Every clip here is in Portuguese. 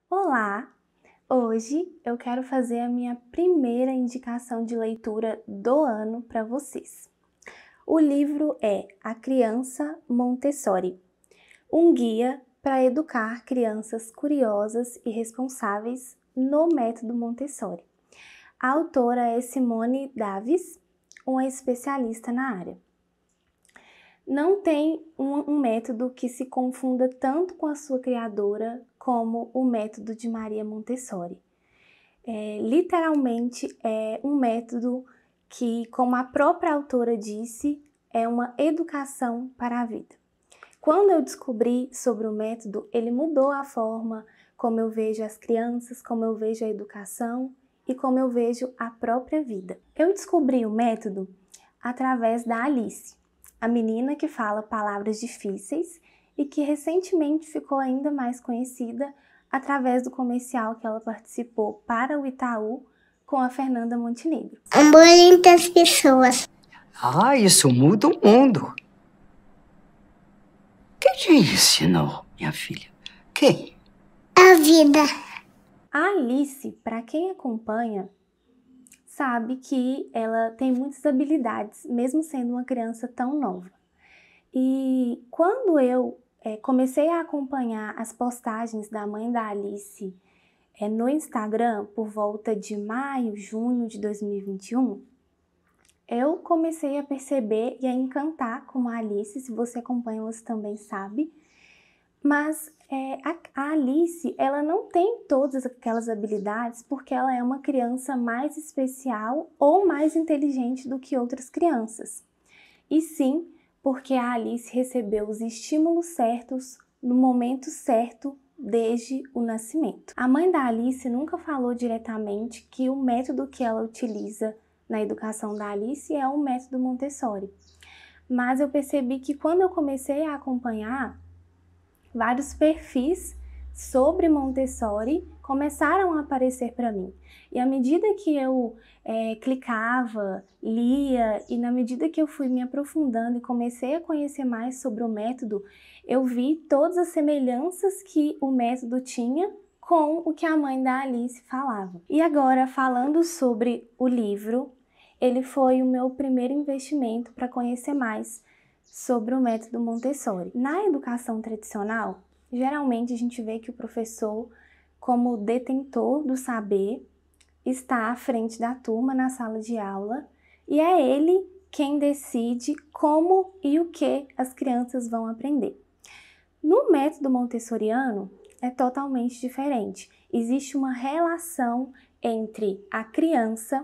Olá! Hoje eu quero fazer a minha primeira indicação de leitura do ano para vocês. O livro é A Criança Montessori, um guia para educar crianças curiosas e responsáveis no método Montessori. A autora é Simone Davis, uma especialista na área. Não tem um método que se confunda tanto com a sua criadora como o método de Maria Montessori. Literalmente é um método que, como a própria autora disse, é uma educação para a vida. Quando eu descobri sobre o método, ele mudou a forma como eu vejo as crianças, como eu vejo a educação e como eu vejo a própria vida. Eu descobri o método através da Alice, a menina que fala palavras difíceis e que recentemente ficou ainda mais conhecida através do comercial que ela participou para o Itaú com a Fernanda Montenegro. Amor entre as pessoas. Isso muda o mundo. Quem te ensinou, minha filha? Quem? A vida. A Alice, para quem acompanha, sabe que ela tem muitas habilidades, mesmo sendo uma criança tão nova. E quando eu comecei a acompanhar as postagens da mãe da Alice no Instagram, por volta de maio, junho de 2021, eu comecei a perceber e a encantar com a Alice. Se você acompanha, você também sabe. Mas a Alice, ela não tem todas aquelas habilidades porque ela é uma criança mais especial ou mais inteligente do que outras crianças. E sim, porque a Alice recebeu os estímulos certos no momento certo desde o nascimento. A mãe da Alice nunca falou diretamente que o método que ela utiliza na educação da Alice é o método Montessori. Mas eu percebi que quando eu comecei a acompanhar, vários perfis sobre Montessori começaram a aparecer para mim. E à medida que eu clicava, lia, e na medida que eu fui me aprofundando e comecei a conhecer mais sobre o método, eu vi todas as semelhanças que o método tinha com o que a mãe da Alice falava. E agora, falando sobre o livro, ele foi o meu primeiro investimento para conhecer mais sobre o método Montessori. Na educação tradicional, geralmente a gente vê que o professor, como detentor do saber, está à frente da turma na sala de aula e é ele quem decide como e o que as crianças vão aprender. No método montessoriano é totalmente diferente. Existe uma relação entre a criança,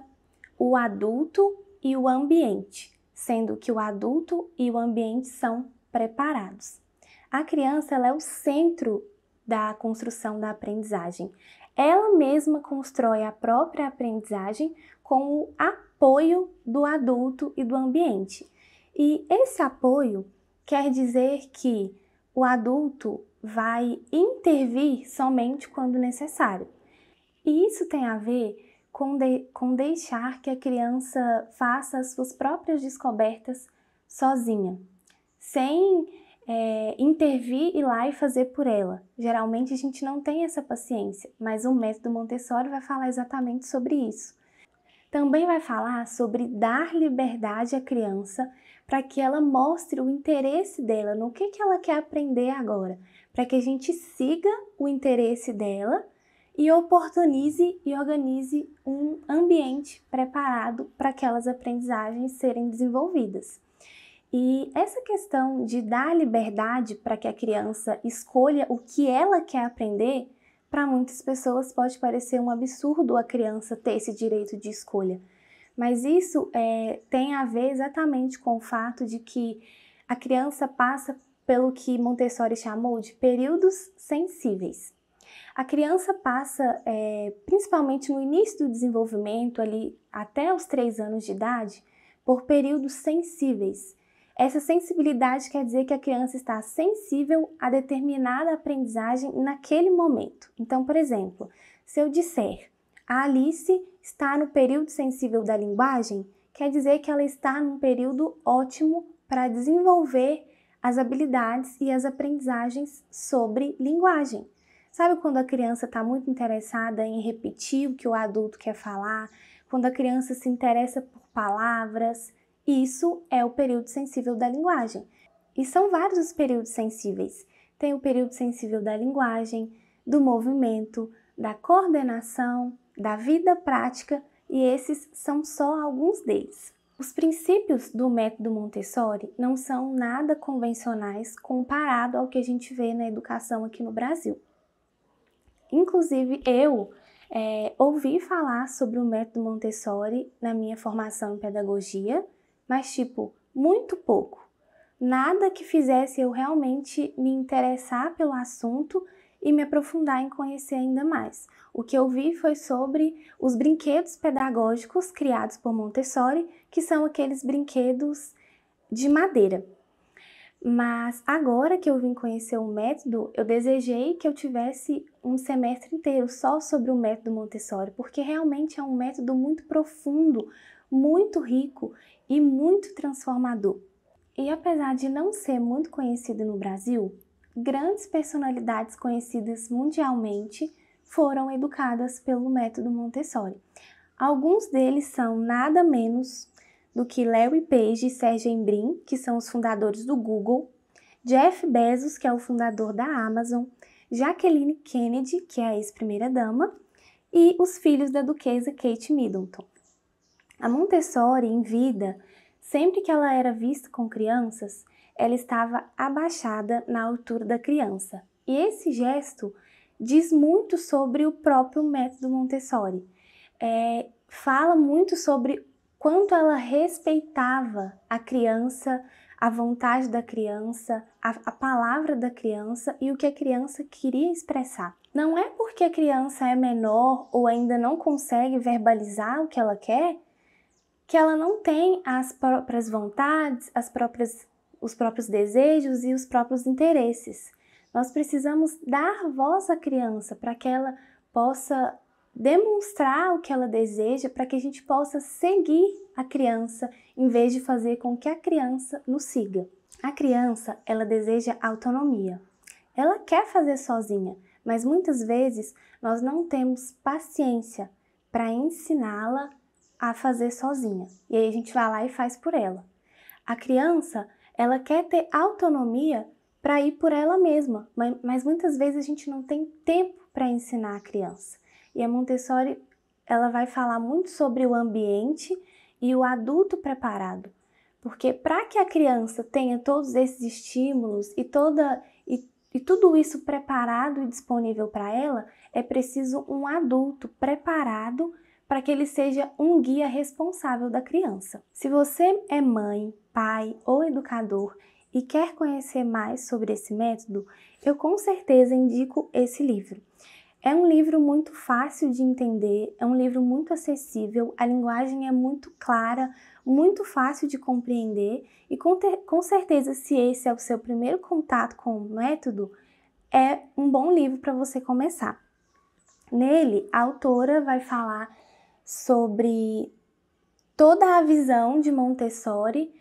o adulto e o ambiente, sendo que o adulto e o ambiente são preparados. A criança, ela é o centro da construção da aprendizagem. Ela mesma constrói a própria aprendizagem com o apoio do adulto e do ambiente. E esse apoio quer dizer que o adulto vai intervir somente quando necessário. E isso tem a ver com deixar que a criança faça as suas próprias descobertas sozinha, sem intervir e ir lá e fazer por ela. Geralmente a gente não tem essa paciência, mas o método Montessori vai falar exatamente sobre isso. Também vai falar sobre dar liberdade à criança para que ela mostre o interesse dela, no que ela quer aprender agora, para que a gente siga o interesse dela e oportunize e organize um ambiente preparado para aquelas aprendizagens serem desenvolvidas. E essa questão de dar liberdade para que a criança escolha o que ela quer aprender, para muitas pessoas pode parecer um absurdo a criança ter esse direito de escolha. Mas isso tem a ver exatamente com o fato de que a criança passa pelo que Montessori chamou de períodos sensíveis. A criança passa, principalmente no início do desenvolvimento, ali até os 3 anos de idade, por períodos sensíveis. Essa sensibilidade quer dizer que a criança está sensível a determinada aprendizagem naquele momento. Então, por exemplo, se eu disser a Alice está no período sensível da linguagem, quer dizer que ela está num período ótimo para desenvolver as habilidades e as aprendizagens sobre linguagem. Sabe quando a criança está muito interessada em repetir o que o adulto quer falar? Quando a criança se interessa por palavras? Isso é o período sensível da linguagem. E são vários os períodos sensíveis. Tem o período sensível da linguagem, do movimento, da coordenação, da vida prática, e esses são só alguns deles. Os princípios do método Montessori não são nada convencionais comparado ao que a gente vê na educação aqui no Brasil. Inclusive, eu ouvi falar sobre o método Montessori na minha formação em pedagogia, mas muito pouco. Nada que fizesse eu realmente me interessar pelo assunto e me aprofundar em conhecer ainda mais. O que eu vi foi sobre os brinquedos pedagógicos criados por Montessori, que são aqueles brinquedos de madeira. Mas agora que eu vim conhecer o método, eu desejei que eu tivesse um semestre inteiro só sobre o método Montessori, porque realmente é um método muito profundo, muito rico e muito transformador. E apesar de não ser muito conhecido no Brasil, grandes personalidades conhecidas mundialmente foram educadas pelo método Montessori. Alguns deles são nada menos do que Larry Page e Sergey Brin, que são os fundadores do Google, Jeff Bezos, que é o fundador da Amazon, Jacqueline Kennedy, que é a ex-primeira-dama, e os filhos da duquesa Kate Middleton. A Montessori, em vida, sempre que ela era vista com crianças, ela estava abaixada na altura da criança. E esse gesto diz muito sobre o próprio método Montessori. Fala muito sobre quanto ela respeitava a criança, a vontade da criança, a palavra da criança e o que a criança queria expressar. Não é porque a criança é menor ou ainda não consegue verbalizar o que ela quer, que ela não tem as próprias vontades, os próprios desejos e os próprios interesses. Nós precisamos dar voz à criança para que ela possa demonstrar o que ela deseja, para que a gente possa seguir a criança, em vez de fazer com que a criança nos siga. A criança, ela deseja autonomia. Ela quer fazer sozinha, mas muitas vezes nós não temos paciência para ensiná-la a fazer sozinha. E aí a gente vai lá e faz por ela. A criança, ela quer ter autonomia para ir por ela mesma, mas muitas vezes a gente não tem tempo para ensinar a criança. E a Montessori, ela vai falar muito sobre o ambiente e o adulto preparado. Porque para que a criança tenha todos esses estímulos e tudo isso preparado e disponível para ela, é preciso um adulto preparado para que ele seja um guia responsável da criança. Se você é mãe, pai ou educador e quer conhecer mais sobre esse método, eu com certeza indico esse livro. É um livro muito fácil de entender, é um livro muito acessível, a linguagem é muito clara, muito fácil de compreender e com certeza, se esse é o seu primeiro contato com o método, é um bom livro para você começar. Nele, a autora vai falar sobre toda a visão de Montessori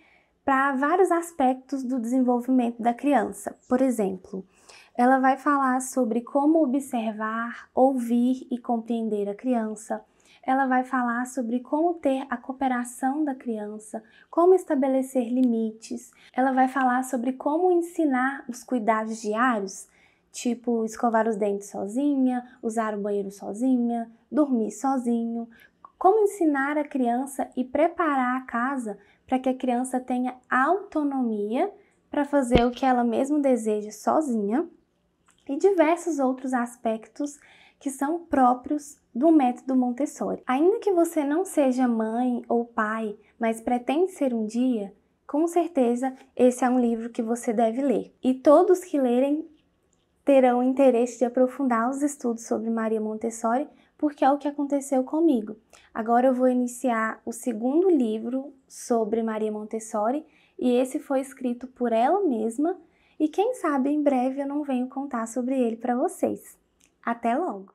para vários aspectos do desenvolvimento da criança. Por exemplo, ela vai falar sobre como observar, ouvir e compreender a criança. Ela vai falar sobre como ter a cooperação da criança, como estabelecer limites. Ela vai falar sobre como ensinar os cuidados diários, tipo escovar os dentes sozinha, usar o banheiro sozinha, dormir sozinho. Como ensinar a criança e preparar a casa para que a criança tenha autonomia para fazer o que ela mesma deseja sozinha. E diversos outros aspectos que são próprios do método Montessori. Ainda que você não seja mãe ou pai, mas pretende ser um dia, com certeza esse é um livro que você deve ler. E todos que lerem terão interesse de aprofundar os estudos sobre Maria Montessori, porque é o que aconteceu comigo. Agora eu vou iniciar o segundo livro sobre Maria Montessori, e esse foi escrito por ela mesma, e quem sabe em breve eu não venho contar sobre ele para vocês. Até logo!